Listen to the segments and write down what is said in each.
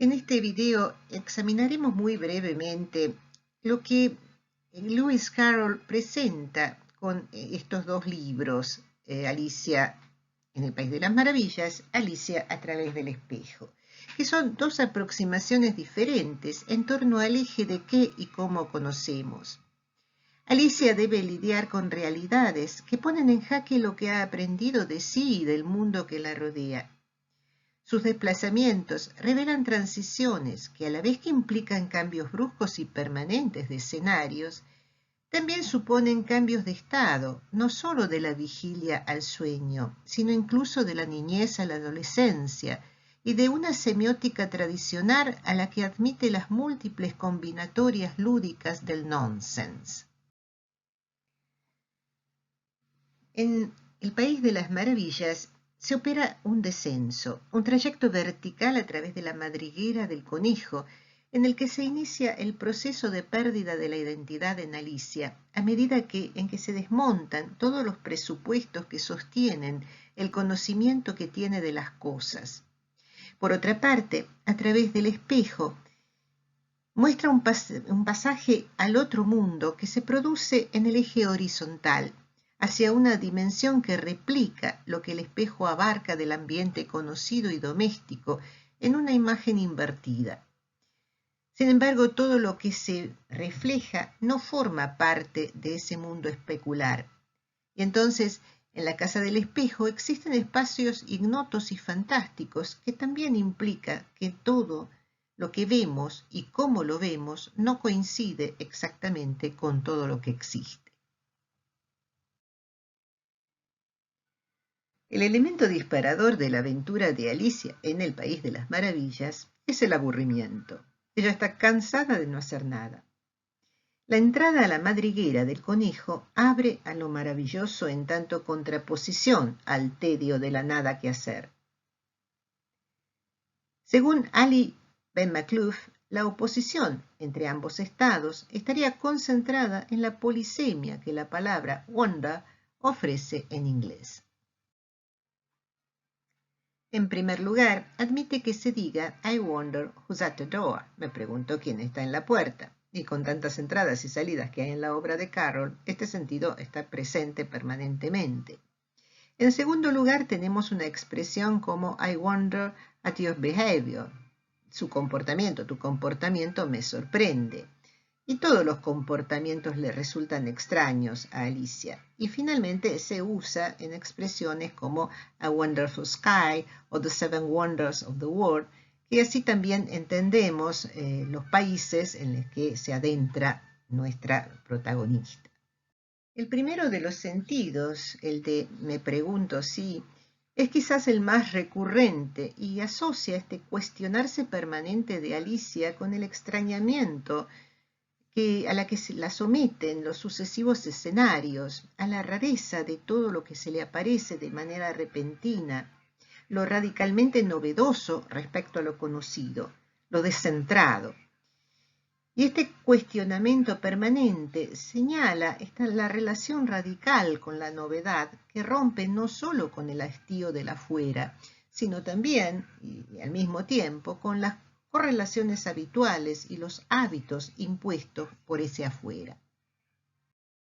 En este video examinaremos muy brevemente lo que Lewis Carroll presenta con estos dos libros, Alicia en el País de las Maravillas, Alicia a través del espejo, que son dos aproximaciones diferentes en torno al eje de qué y cómo conocemos. Alicia debe lidiar con realidades que ponen en jaque lo que ha aprendido de sí y del mundo que la rodea. Sus desplazamientos revelan transiciones que, a la vez que implican cambios bruscos y permanentes de escenarios, también suponen cambios de estado, no solo de la vigilia al sueño, sino incluso de la niñez a la adolescencia y de una semiótica tradicional a la que admite las múltiples combinatorias lúdicas del nonsense. En El País de las Maravillas se opera un descenso, un trayecto vertical a través de la madriguera del conejo, en el que se inicia el proceso de pérdida de la identidad en Alicia, a medida en que se desmontan todos los presupuestos que sostienen el conocimiento que tiene de las cosas. Por otra parte, a través del espejo, muestra un pasaje al otro mundo que se produce en el eje horizontal, hacia una dimensión que replica lo que el espejo abarca del ambiente conocido y doméstico en una imagen invertida. Sin embargo, todo lo que se refleja no forma parte de ese mundo especular. Y entonces, en la casa del espejo existen espacios ignotos y fantásticos que también implica que todo lo que vemos y cómo lo vemos no coincide exactamente con todo lo que existe. El elemento disparador de la aventura de Alicia en el País de las Maravillas es el aburrimiento. Ella está cansada de no hacer nada. La entrada a la madriguera del conejo abre a lo maravilloso en tanto contraposición al tedio de la nada que hacer. Según Ali Ben Makhlouf, la oposición entre ambos estados estaría concentrada en la polisemia que la palabra wonder ofrece en inglés. En primer lugar, admite que se diga I wonder who's at the door. Me pregunto quién está en la puerta. Y con tantas entradas y salidas que hay en la obra de Carroll, este sentido está presente permanentemente. En segundo lugar, tenemos una expresión como I wonder at your behavior. Tu comportamiento me sorprende. Y todos los comportamientos le resultan extraños a Alicia. Y finalmente se usa en expresiones como A Wonderful Sky o The Seven Wonders of the World, que así también entendemos los países en los que se adentra nuestra protagonista. El primero de los sentidos, el de me pregunto si, es quizás el más recurrente y asocia este cuestionarse permanente de Alicia con el extrañamiento a la que se la someten los sucesivos escenarios, a la rareza de todo lo que se le aparece de manera repentina, lo radicalmente novedoso respecto a lo conocido, lo descentrado. Y este cuestionamiento permanente señala la relación radical con la novedad que rompe no solo con el hastío del afuera, sino también, y al mismo tiempo, con las correlaciones habituales y los hábitos impuestos por ese afuera.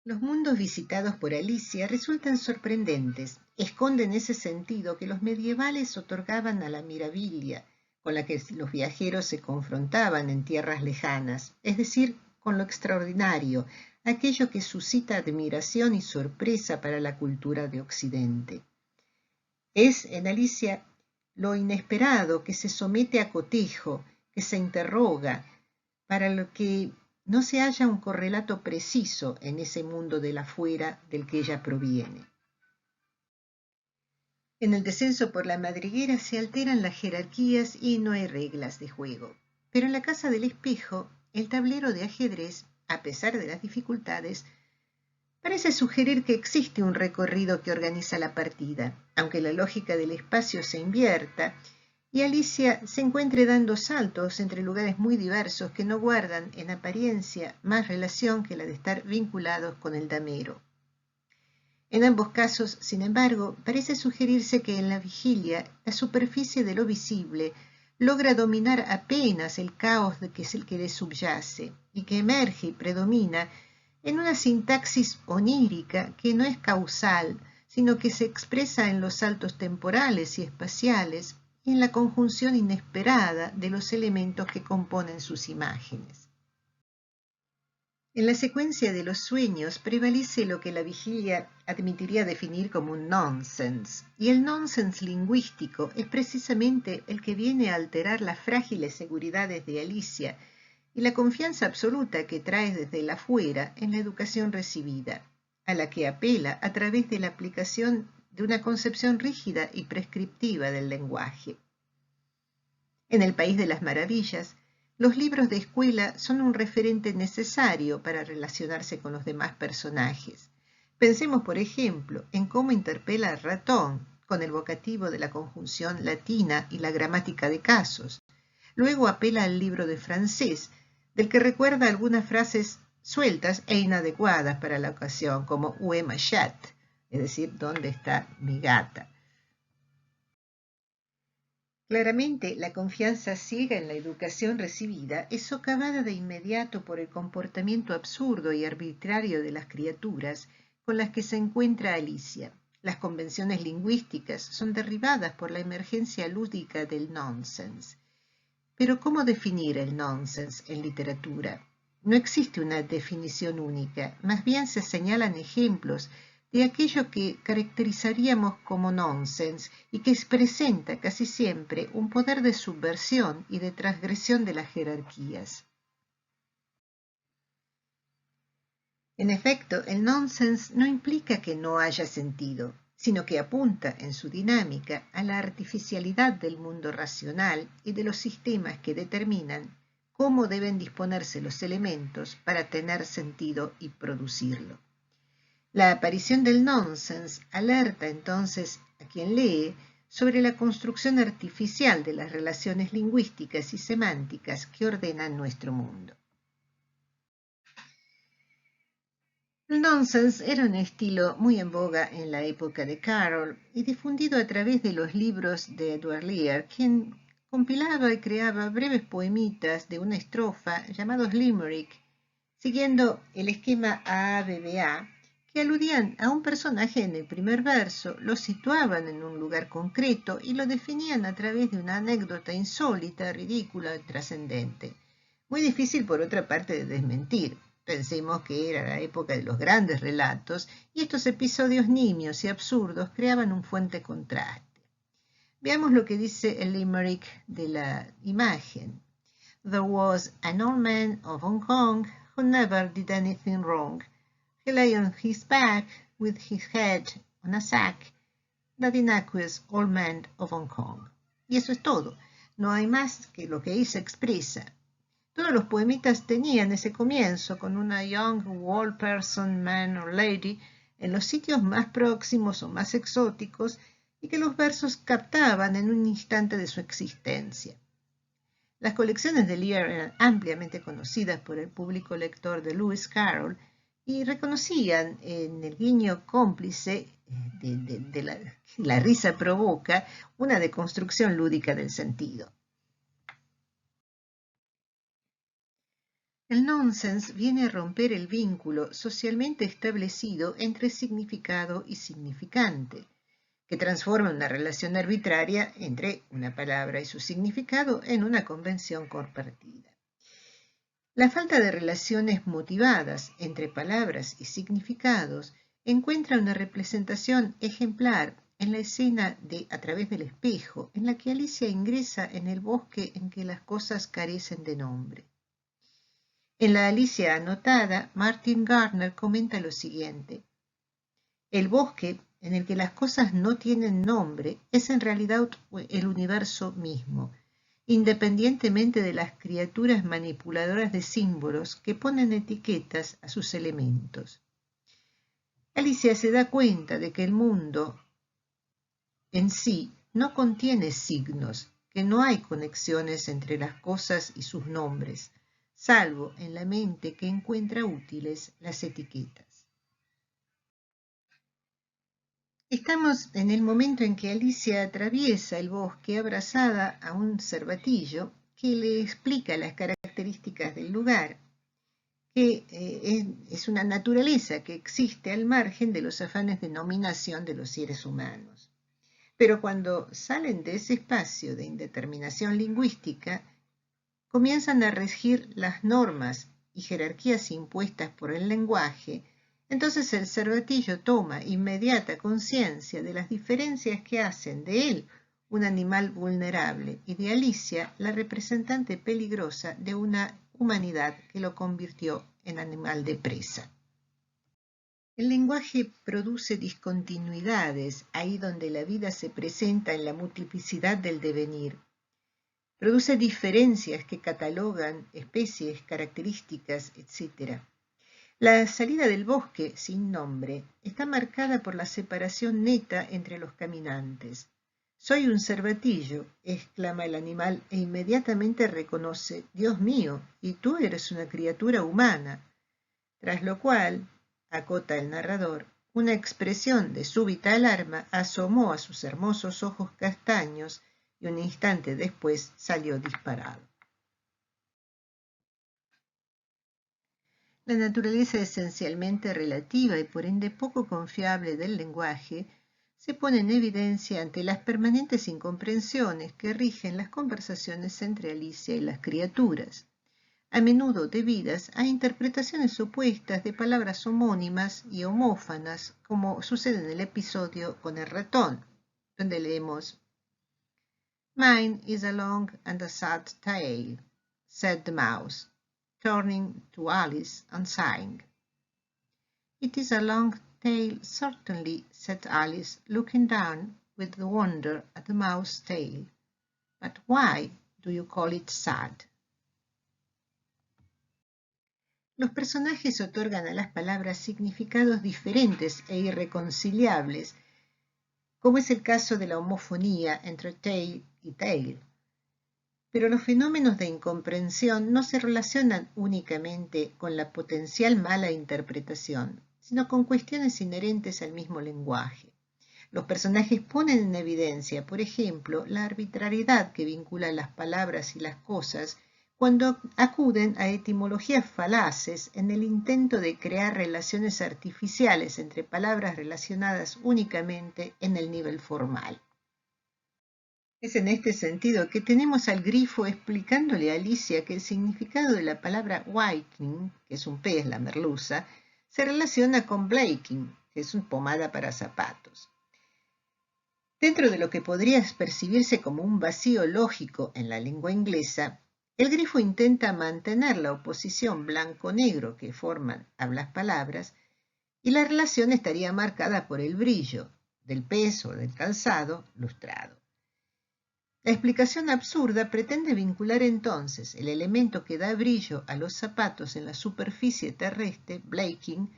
Los mundos visitados por Alicia resultan sorprendentes, esconden ese sentido que los medievales otorgaban a la mirabilia, con la que los viajeros se confrontaban en tierras lejanas, es decir, con lo extraordinario, aquello que suscita admiración y sorpresa para la cultura de Occidente. Es en Alicia lo inesperado que se somete a cotejo, que se interroga, para lo que no se halla un correlato preciso en ese mundo del afuera del que ella proviene. En el descenso por la madriguera se alteran las jerarquías y no hay reglas de juego. Pero en la casa del espejo, el tablero de ajedrez, a pesar de las dificultades, parece sugerir que existe un recorrido que organiza la partida, aunque la lógica del espacio se invierta y Alicia se encuentre dando saltos entre lugares muy diversos que no guardan en apariencia más relación que la de estar vinculados con el damero. En ambos casos, sin embargo, parece sugerirse que en la vigilia la superficie de lo visible logra dominar apenas el caos de que es el que le subyace y que emerge y predomina en una sintaxis onírica que no es causal, sino que se expresa en los saltos temporales y espaciales y en la conjunción inesperada de los elementos que componen sus imágenes. En la secuencia de los sueños prevalece lo que la vigilia admitiría definir como un nonsense, y el nonsense lingüístico es precisamente el que viene a alterar las frágiles seguridades de Alicia y la confianza absoluta que trae desde el afuera en la educación recibida, a la que apela a través de la aplicación de una concepción rígida y prescriptiva del lenguaje. En el País de las Maravillas, los libros de escuela son un referente necesario para relacionarse con los demás personajes. Pensemos, por ejemplo, en cómo interpela al ratón con el vocativo de la conjunción latina y la gramática de casos. Luego apela al libro de francés, del que recuerda algunas frases sueltas e inadecuadas para la ocasión, como où est ma chatte, es decir, ¿dónde está mi gata? Claramente, la confianza ciega en la educación recibida es socavada de inmediato por el comportamiento absurdo y arbitrario de las criaturas con las que se encuentra Alicia. Las convenciones lingüísticas son derribadas por la emergencia lúdica del nonsense. Pero ¿cómo definir el nonsense en literatura? No existe una definición única, más bien se señalan ejemplos de aquello que caracterizaríamos como nonsense y que presenta casi siempre un poder de subversión y de transgresión de las jerarquías. En efecto, el nonsense no implica que no haya sentido, sino que apunta en su dinámica a la artificialidad del mundo racional y de los sistemas que determinan cómo deben disponerse los elementos para tener sentido y producirlo. La aparición del nonsense alerta entonces a quien lee sobre la construcción artificial de las relaciones lingüísticas y semánticas que ordenan nuestro mundo. El nonsense era un estilo muy en boga en la época de Carroll y difundido a través de los libros de Edward Lear, quien compilaba y creaba breves poemitas de una estrofa llamados limerick, siguiendo el esquema AABBA, que aludían a un personaje en el primer verso, lo situaban en un lugar concreto y lo definían a través de una anécdota insólita, ridícula y trascendente. Muy difícil, por otra parte, de desmentir. Pensemos que era la época de los grandes relatos y estos episodios nimios y absurdos creaban un fuerte contraste. Veamos lo que dice el limerick de la imagen. There was an old man of Hong Kong who never did anything wrong. He lay on his back with his head on a sack, the innocuous old man of Hong Kong. Y eso es todo. No hay más que lo que ahí se expresa. Todos los poemitas tenían ese comienzo con una young old person, man or lady en los sitios más próximos o más exóticos y que los versos captaban en un instante de su existencia. Las colecciones de Lear eran ampliamente conocidas por el público lector de Lewis Carroll y reconocían en el guiño cómplice de la risa provoca una deconstrucción lúdica del sentido. El nonsense viene a romper el vínculo socialmente establecido entre significado y significante, que transforma una relación arbitraria entre una palabra y su significado en una convención compartida. La falta de relaciones motivadas entre palabras y significados encuentra una representación ejemplar en la escena de A través del espejo, en la que Alicia ingresa en el bosque en que las cosas carecen de nombre. En la Alicia anotada, Martin Gardner comenta lo siguiente: el bosque en el que las cosas no tienen nombre es en realidad el universo mismo, independientemente de las criaturas manipuladoras de símbolos que ponen etiquetas a sus elementos. Alicia se da cuenta de que el mundo en sí no contiene signos, que no hay conexiones entre las cosas y sus nombres, salvo en la mente que encuentra útiles las etiquetas. Estamos en el momento en que Alicia atraviesa el bosque abrazada a un cervatillo que le explica las características del lugar, que es una naturaleza que existe al margen de los afanes de nominación de los seres humanos. Pero cuando salen de ese espacio de indeterminación lingüística, comienzan a regir las normas y jerarquías impuestas por el lenguaje, entonces el cervatillo toma inmediata conciencia de las diferencias que hacen de él un animal vulnerable y de Alicia la representante peligrosa de una humanidad que lo convirtió en animal de presa. El lenguaje produce discontinuidades ahí donde la vida se presenta en la multiplicidad del devenir. Produce diferencias que catalogan especies, características, etc. La salida del bosque, sin nombre, está marcada por la separación neta entre los caminantes. «Soy un cervatillo», exclama el animal e inmediatamente reconoce: «Dios mío, y tú eres una criatura humana». Tras lo cual, acota el narrador, una expresión de súbita alarma asomó a sus hermosos ojos castaños y un instante después salió disparado. La naturaleza esencialmente relativa y por ende poco confiable del lenguaje se pone en evidencia ante las permanentes incomprensiones que rigen las conversaciones entre Alicia y las criaturas, a menudo debidas a interpretaciones opuestas de palabras homónimas y homófanas, como sucede en el episodio con el ratón, donde leemos: «Mine is a long and a sad tale», said the mouse, turning to Alice and sighing. «It is a long tale, certainly», said Alice, looking down with wonder at the mouse's tail. «But why do you call it sad?» Los personajes otorgan a las palabras significados diferentes e irreconciliables, como es el caso de la homofonía entre tail y tail. Pero los fenómenos de incomprensión no se relacionan únicamente con la potencial mala interpretación, sino con cuestiones inherentes al mismo lenguaje. Los personajes ponen en evidencia, por ejemplo, la arbitrariedad que vincula las palabras y las cosas cuando acuden a etimologías falaces en el intento de crear relaciones artificiales entre palabras relacionadas únicamente en el nivel formal. Es en este sentido que tenemos al grifo explicándole a Alicia que el significado de la palabra whitening, que es un pez, la merluza, se relaciona con blacking, que es una pomada para zapatos. Dentro de lo que podría percibirse como un vacío lógico en la lengua inglesa, el grifo intenta mantener la oposición blanco-negro que forman ambas palabras, y la relación estaría marcada por el brillo del pez o del calzado lustrado. La explicación absurda pretende vincular entonces el elemento que da brillo a los zapatos en la superficie terrestre, blaking,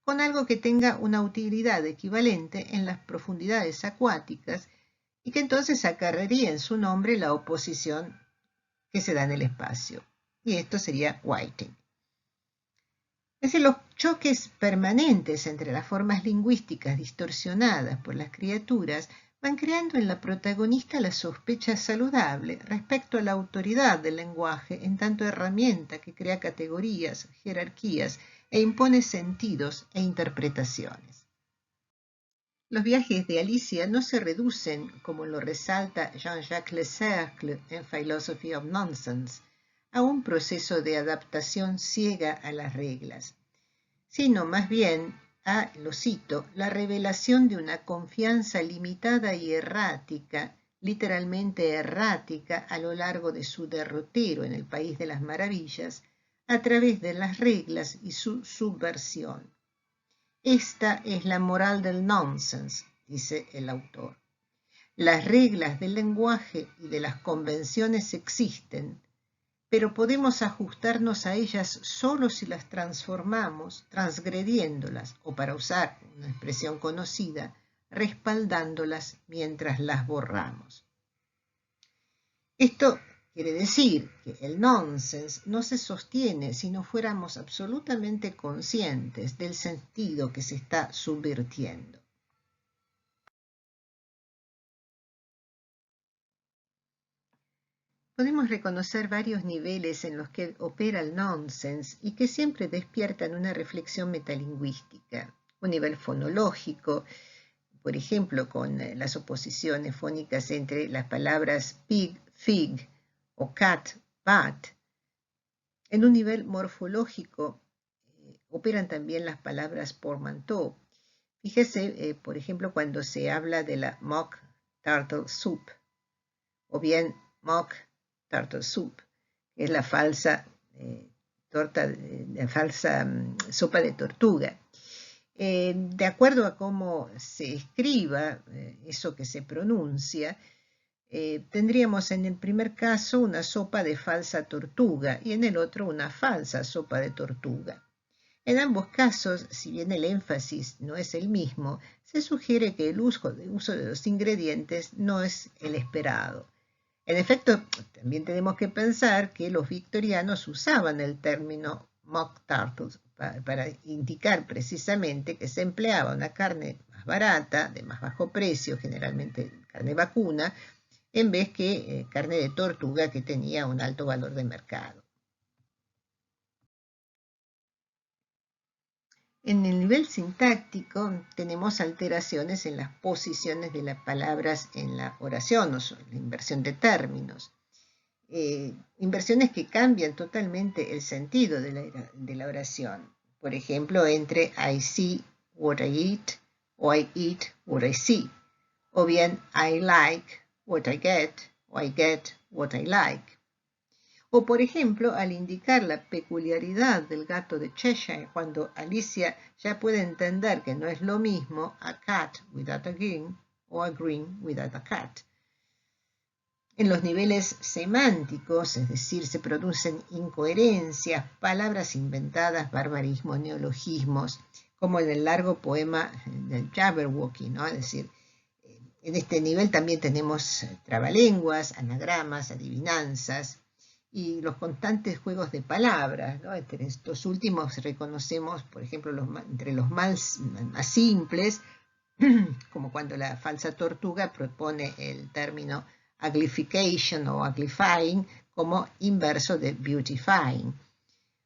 con algo que tenga una utilidad equivalente en las profundidades acuáticas y que entonces acarrearía en su nombre la oposición que se da en el espacio. Y esto sería whiting. Es decir, los choques permanentes entre las formas lingüísticas distorsionadas por las criaturas van creando en la protagonista la sospecha saludable respecto a la autoridad del lenguaje en tanto herramienta que crea categorías, jerarquías e impone sentidos e interpretaciones. Los viajes de Alicia no se reducen, como lo resalta Jean-Jacques Lecercle en Philosophy of Nonsense, a un proceso de adaptación ciega a las reglas, sino más bien a, lo cito, la revelación de una confianza limitada y errática, literalmente errática, a lo largo de su derrotero en el País de las Maravillas, a través de las reglas y su subversión. Esta es la moral del nonsense, dice el autor. Las reglas del lenguaje y de las convenciones existen, pero podemos ajustarnos a ellas solo si las transformamos, transgrediéndolas, o para usar una expresión conocida, respaldándolas mientras las borramos. Esto quiere decir que el nonsense no se sostiene si no fuéramos absolutamente conscientes del sentido que se está subvirtiendo. Podemos reconocer varios niveles en los que opera el nonsense y que siempre despiertan una reflexión metalingüística. Un nivel fonológico, por ejemplo, con las oposiciones fónicas entre las palabras pig, fig o cat, bat. En un nivel morfológico operan también las palabras portmanteau. Fíjese, por ejemplo, cuando se habla de la mock turtle soup, o bien mock turtle soup, que es la falsa sopa de tortuga. De acuerdo a cómo se escriba eso que se pronuncia, tendríamos en el primer caso una sopa de falsa tortuga y en el otro una falsa sopa de tortuga. En ambos casos, si bien el énfasis no es el mismo, se sugiere que el uso de los ingredientes no es el esperado. En efecto, también tenemos que pensar que los victorianos usaban el término mock turtles para indicar precisamente que se empleaba una carne más barata, de más bajo precio, generalmente carne vacuna, en vez que carne de tortuga que tenía un alto valor de mercado. En el nivel sintáctico tenemos alteraciones en las posiciones de las palabras en la oración, o la inversión de términos. Inversiones que cambian totalmente el sentido de la oración. Por ejemplo, entre I see what I eat o I eat what I see. O bien I like what I get o I get what I like. O por ejemplo, al indicar la peculiaridad del gato de Cheshire, cuando Alicia ya puede entender que no es lo mismo a cat without a green o a green without a cat. En los niveles semánticos, es decir, se producen incoherencias, palabras inventadas, barbarismos, neologismos, como en el largo poema del Jabberwocky, ¿no? Es decir, en este nivel también tenemos trabalenguas, anagramas, adivinanzas, y los constantes juegos de palabras, ¿no? Entre estos últimos reconocemos, por ejemplo, entre los más simples, como cuando la falsa tortuga propone el término uglification o uglifying como inverso de beautifying,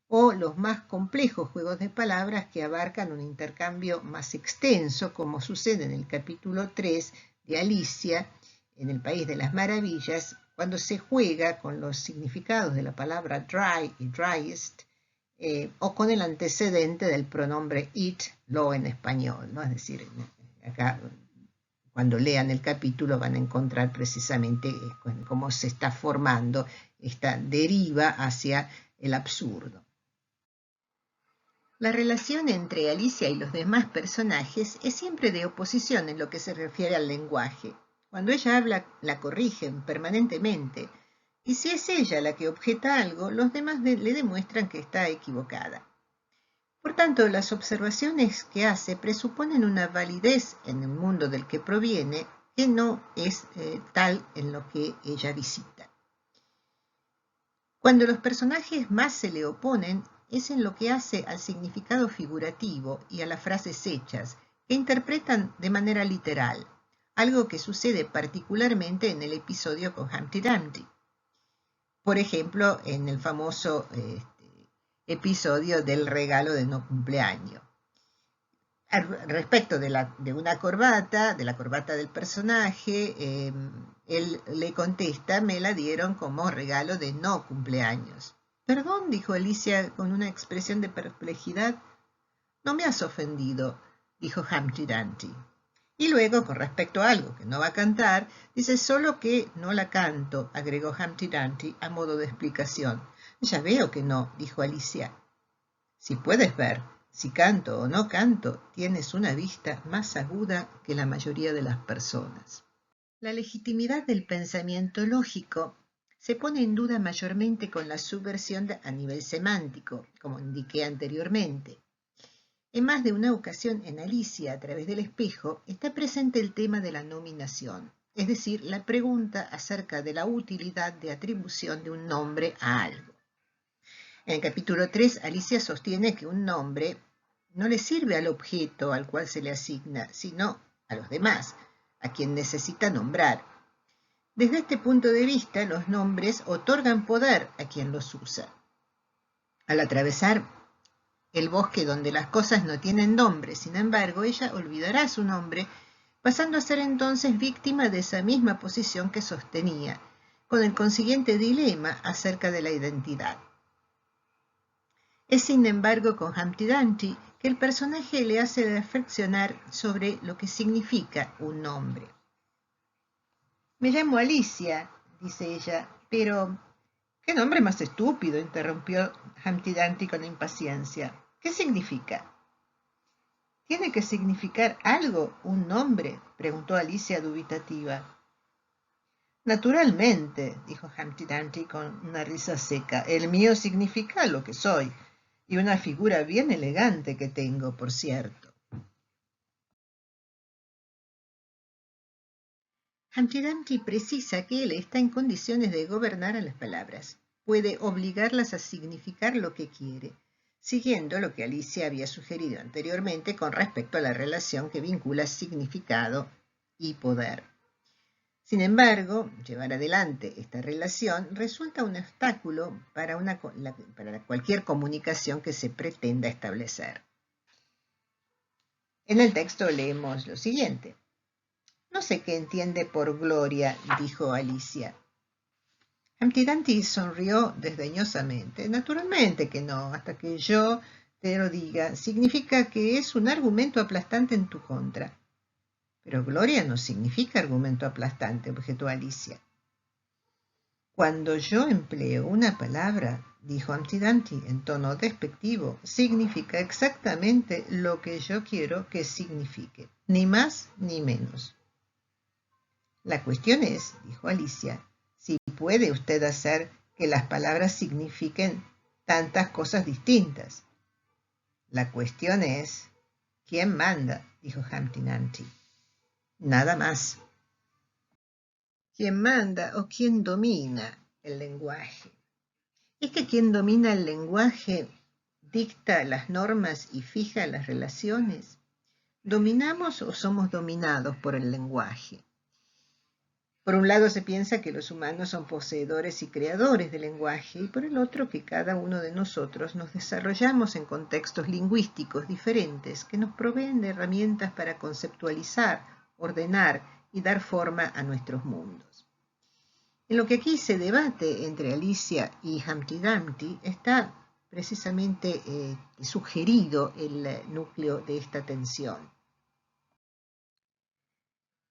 o los más complejos juegos de palabras que abarcan un intercambio más extenso, como sucede en el capítulo 3 de Alicia, en el País de las Maravillas, cuando se juega con los significados de la palabra dry y driest, o con el antecedente del pronombre it, lo en español, ¿no? Es decir, acá cuando lean el capítulo van a encontrar precisamente cómo se está formando esta deriva hacia el absurdo. La relación entre Alicia y los demás personajes es siempre de oposición en lo que se refiere al lenguaje. Cuando ella habla, la corrigen permanentemente, y si es ella la que objeta algo, los demás le demuestran que está equivocada. Por tanto, las observaciones que hace presuponen una validez en el mundo del que proviene que no es tal en lo que ella visita. Cuando los personajes más se le oponen, es en lo que hace al significado figurativo y a las frases hechas, que interpretan de manera literal, algo que sucede particularmente en el episodio con Humpty Dumpty. Por ejemplo, en el famoso episodio del regalo de no cumpleaños. Respecto de una corbata, de la corbata del personaje, él le contesta, me la dieron como regalo de no cumpleaños. Perdón, dijo Alicia con una expresión de perplejidad. No me has ofendido, dijo Humpty Dumpty. Y luego, con respecto a algo que no va a cantar, dice solo que no la canto, agregó Humpty Dumpty a modo de explicación. Ya veo que no, dijo Alicia. Si puedes ver, si canto o no canto, tienes una vista más aguda que la mayoría de las personas. La legitimidad del pensamiento lógico se pone en duda mayormente con la subversión a nivel semántico, como indiqué anteriormente. En más de una ocasión en Alicia, a través del espejo, está presente el tema de la nominación, es decir, la pregunta acerca de la utilidad de atribución de un nombre a algo. En el capítulo 3, Alicia sostiene que un nombre no le sirve al objeto al cual se le asigna, sino a los demás, a quien necesita nombrar. Desde este punto de vista, los nombres otorgan poder a quien los usa. Al atravesar el bosque donde las cosas no tienen nombre, sin embargo, ella olvidará su nombre, pasando a ser entonces víctima de esa misma posición que sostenía, con el consiguiente dilema acerca de la identidad. Es sin embargo con Humpty Dumpty que el personaje le hace reflexionar sobre lo que significa un nombre. Me llamo Alicia, dice ella, pero ¿qué nombre más estúpido?, interrumpió Humpty Dumpty con impaciencia. ¿Qué significa? ¿Tiene que significar algo un nombre?, preguntó Alicia dubitativa. Naturalmente, dijo Humpty Dumpty con una risa seca, el mío significa lo que soy, y una figura bien elegante que tengo, por cierto. Humpty Dumpty precisa que él está en condiciones de gobernar a las palabras. Puede obligarlas a significar lo que quiere, siguiendo lo que Alicia había sugerido anteriormente con respecto a la relación que vincula significado y poder. Sin embargo, llevar adelante esta relación resulta un obstáculo para cualquier comunicación que se pretenda establecer. En el texto leemos lo siguiente. No sé qué entiende por gloria, dijo Alicia. Humpty Dumpty sonrió desdeñosamente. Naturalmente que no, hasta que yo te lo diga. Significa que es un argumento aplastante en tu contra. Pero gloria no significa argumento aplastante, objetó Alicia. Cuando yo empleo una palabra, dijo Humpty Dumpty en tono despectivo, significa exactamente lo que yo quiero que signifique, ni más ni menos. La cuestión es, dijo Alicia, si puede usted hacer que las palabras signifiquen tantas cosas distintas. La cuestión es, ¿quién manda?, dijo Humpty Dumpty. Nada más. ¿Quién manda o quién domina el lenguaje? ¿Es que quien domina el lenguaje dicta las normas y fija las relaciones? ¿Dominamos o somos dominados por el lenguaje? Por un lado se piensa que los humanos son poseedores y creadores del lenguaje, y por el otro que cada uno de nosotros nos desarrollamos en contextos lingüísticos diferentes que nos proveen de herramientas para conceptualizar, ordenar y dar forma a nuestros mundos. En lo que aquí se debate entre Alicia y Humpty Dumpty está precisamente sugerido el núcleo de esta tensión.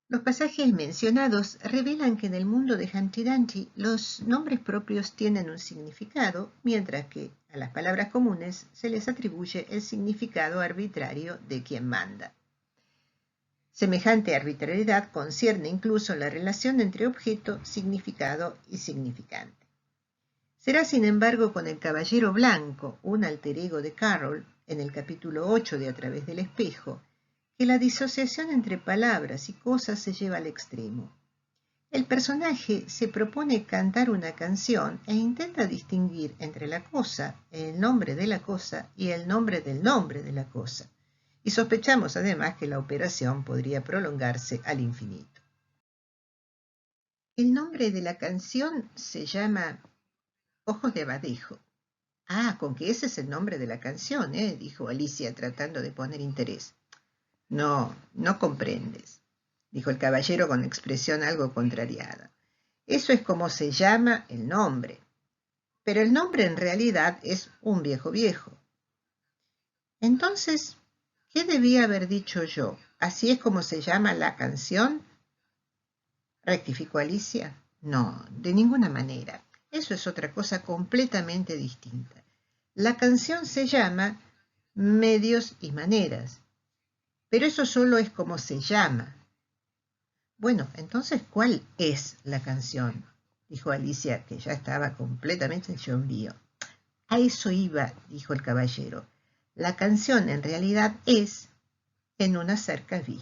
Los pasajes mencionados revelan que en el mundo de Humpty Dumpty los nombres propios tienen un significado, mientras que a las palabras comunes se les atribuye el significado arbitrario de quien manda. Semejante arbitrariedad concierne incluso la relación entre objeto, significado y significante. Será, sin embargo, con el Caballero Blanco, un alter ego de Carroll, en el capítulo 8 de A través del espejo, que la disociación entre palabras y cosas se lleva al extremo. El personaje se propone cantar una canción e intenta distinguir entre la cosa, el nombre de la cosa y el nombre de la cosa. Y sospechamos además que la operación podría prolongarse al infinito. El nombre de la canción se llama Ojos de Abadejo. Ah, con que ese es el nombre de la canción, dijo Alicia tratando de poner interés. No, no comprendes, dijo el caballero con expresión algo contrariada. Eso es como se llama el nombre. Pero el nombre en realidad es un viejo viejo. Entonces, ¿qué debía haber dicho yo? ¿Así es como se llama la canción? ¿Rectificó Alicia? No, de ninguna manera. Eso es otra cosa completamente distinta. La canción se llama Medios y Maneras. Pero eso solo es como se llama. Bueno, entonces, ¿cuál es la canción?, dijo Alicia, que ya estaba completamente en chombío. A eso iba, dijo el caballero. La canción en realidad es En una cerca vi.